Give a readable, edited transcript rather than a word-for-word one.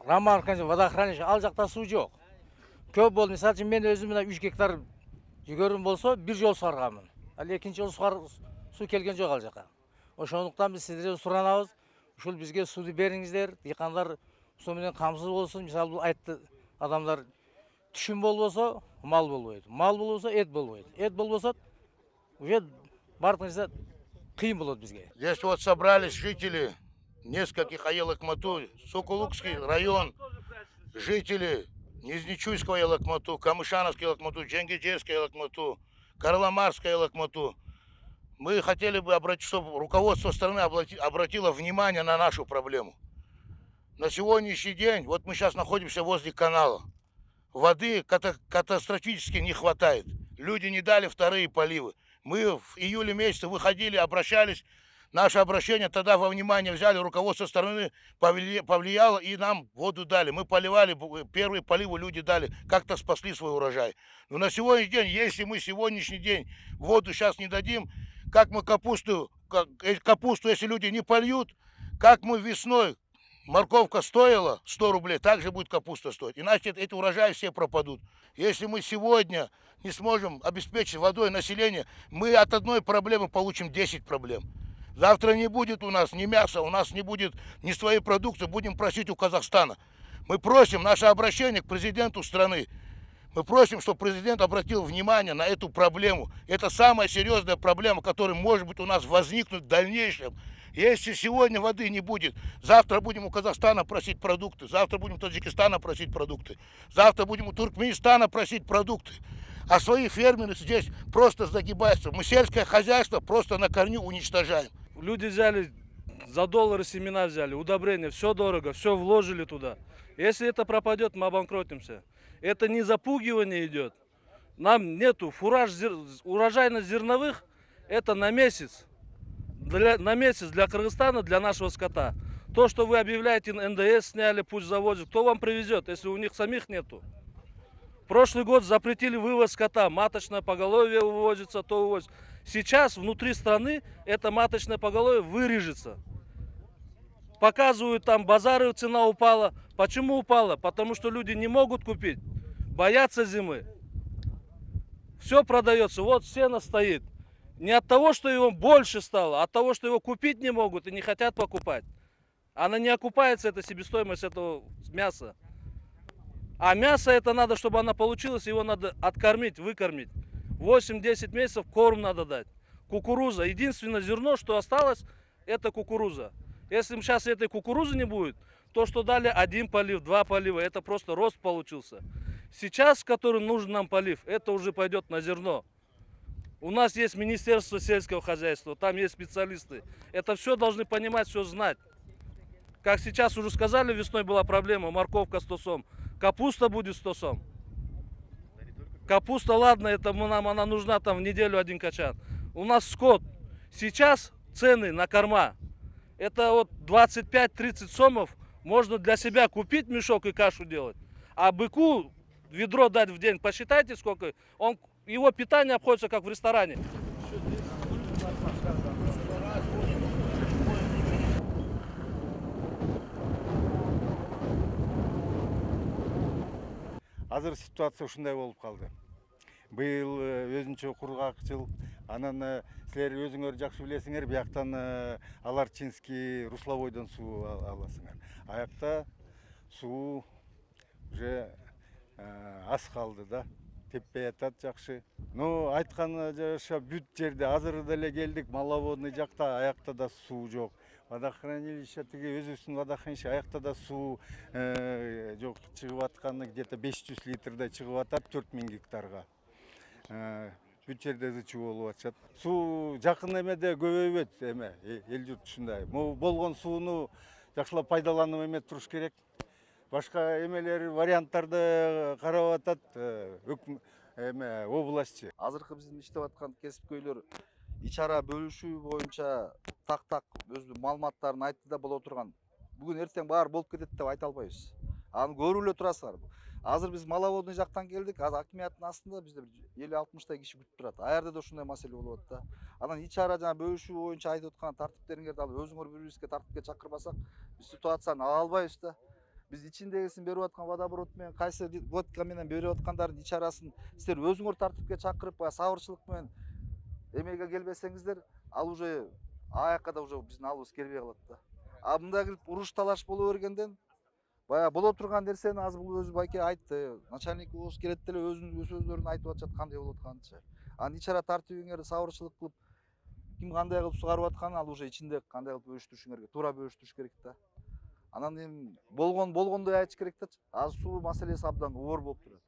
Романка водохранилище, ал жакта суу жок. Көп болду. Мисалы үчүн мен өзүм мына 3 гектар жүгөрүм болсо, бир жол суарганмын. Ал экинчи жол суу келген жок ал жака. Ошондуктан биз сиздерден суранабыз, ушул бизге сууду бериңиздер, дыйкандар суу менен камсыз болсун. Мисалы бул айтты адамдар, түшүм болбосо мал болбойт. Мал болбосо эт болбойт. Эт болбосо уже бардыгыбызда кыйын болот бизге. Здесь вот собрались жители нескольких аелок Мату, Сокулукский район, жители Низничуйского аелок Мату, Камышановский аелок Мату, Дженгиджерский аелок Мату, Карламарский аелок Мату. Мы хотели бы обратить, чтобы руководство страны обратило внимание на нашу проблему. На сегодняшний день, вот мы сейчас находимся возле канала, воды катастрофически не хватает. Люди не дали вторые поливы. Мы в июле месяце выходили, обращались. Наше обращение тогда во внимание взяли, руководство страны повлияло и нам воду дали. Мы поливали, первые поливы люди дали, как-то спасли свой урожай. Но на сегодняшний день, если мы сегодняшний день воду сейчас не дадим, как мы капусту, если люди не польют, как мы весной, морковка стоила 100 рублей, так же будет капуста стоить. Иначе эти урожаи все пропадут. Если мы сегодня не сможем обеспечить водой население, мы от одной проблемы получим 10 проблем. Завтра не будет у нас ни мяса, у нас не будет ни своей продукции, будем просить у Казахстана. Мы просим, наше обращение к президенту страны, мы просим, чтобы президент обратил внимание на эту проблему. Это самая серьезная проблема, которая может быть у нас возникнуть в дальнейшем. Если сегодня воды не будет, завтра будем у Казахстана просить продукты, завтра будем у Таджикистана просить продукты, завтра будем у Туркменистана просить продукты. А свои фермеры здесь просто загибаются. Мы сельское хозяйство просто на корню уничтожаем. Люди взяли за доллары семена, взяли, удобрения, все дорого, все вложили туда. Если это пропадет, мы обанкротимся. Это не запугивание идет. Нам нету урожайность зерновых, это на месяц. На месяц для Кыргызстана, для нашего скота. То, что вы объявляете, НДС сняли, пусть завозят. Кто вам привезет, если у них самих нету? Прошлый год запретили вывоз скота. Маточное поголовье вывозится, то вывозится. Сейчас внутри страны это маточное поголовье вырежется. Показывают, там базары, цена упала. Почему упала? Потому что люди не могут купить. Боятся зимы. Все продается. Вот сено стоит. Не от того, что его больше стало, а от того, что его купить не могут и не хотят покупать. Она не окупается, эта себестоимость этого мяса. А мясо это надо, чтобы она получилась, его надо откормить, выкормить. 8-10 месяцев корм надо дать. Кукуруза. Единственное зерно, что осталось, это кукуруза. Если сейчас этой кукурузы не будет, то, что дали 1 полив, 2 полива, это просто рост получился. Сейчас, который нужен нам полив, это уже пойдет на зерно. У нас есть Министерство сельского хозяйства, там есть специалисты. Это все должны понимать, все знать. Как сейчас уже сказали, весной была проблема, морковка 100 сом. Капуста будет 100 сом. Капуста, ладно, это нам она нужна там в неделю 1 качан. У нас скот. Сейчас цены на корма. Это вот 25-30 сомов можно для себя купить мешок и кашу делать. А быку ведро дать в день, посчитайте сколько. Его питание обходится как в ресторане. Азыр ситуация ушундай болуп калды. Быйыл өзүнчө кургакчыл, анан силер өзүңөр жакшы билесиңер, бияктан Аларчинский, Русловойдон суу аласыңар. Аякта суу уже аз калды да, теппей атат жакшы. Но айткан жаша бүт жерде азыр деле келдик, Маловодный жакта, аякта да суу жок. Водохранилище, тиги өзүбүздүн водохранилище, аякта да суу жок, чыгып атканы где-то 500 литрдей чыгып атат 4000 гектарга. Бүт жерде ызычуу болуп атышат. Суу жакын эмеде көбөйбөйт эме, эл журт ушундай. Болгон сууну жакшылап пайдаланып эме туруш керек. Башка эмелер, варианттарды карап атат эме областчы. Азыркы биздин иштеп аткан кесипкөйлөр ичара бөлүшүү боюнча так өздүн маалыматтарын айтты да боло турган. Бүгүн эртең баары болуп кетет деп айта албайбыз. Аны көрүп эле турасыздар. Азыр биз Маловодный жактан келдик. Азыр акимияттын астында бизде 50-60 киши күтүп турат. Аярда да ушундай маселе болуп атат да. Анан ичара жана бөлүшүү боюнча айтып аткан тартиптериңерди алып өзүңөр бири-бирибизге тартипке чакырбасак, биз ситуацияны ала албайбыз да. Биз ичиндегисин берип аткан водоборот менен кайсы водка менен берип аткандардын ичарасын силер өзүңөр тартипке чакырып баягы сабырчылык менен эмеге келбесеңиздер, ал уже аяка да уже биздин алыбыз келбей калат да. А мындай кылып уруш талаш боло бергенден баягы боло турган нерсени азыр бул өзү байке айтты. Начальник болуш келет деле өзүнүн сөздөрүн айтып атышат кандай болуп атканынчы. Анын ичара тартибиңерди сабырчылык кылып ким кандай кылып сугарып атканын ал уже ичинде кандай кылып бөлүштүрүшүң керек, туура бөлүштүрүш керек да. Анан эми болгондой айтыш керек да. Азыр суу маселеси абдан оор болуп турат.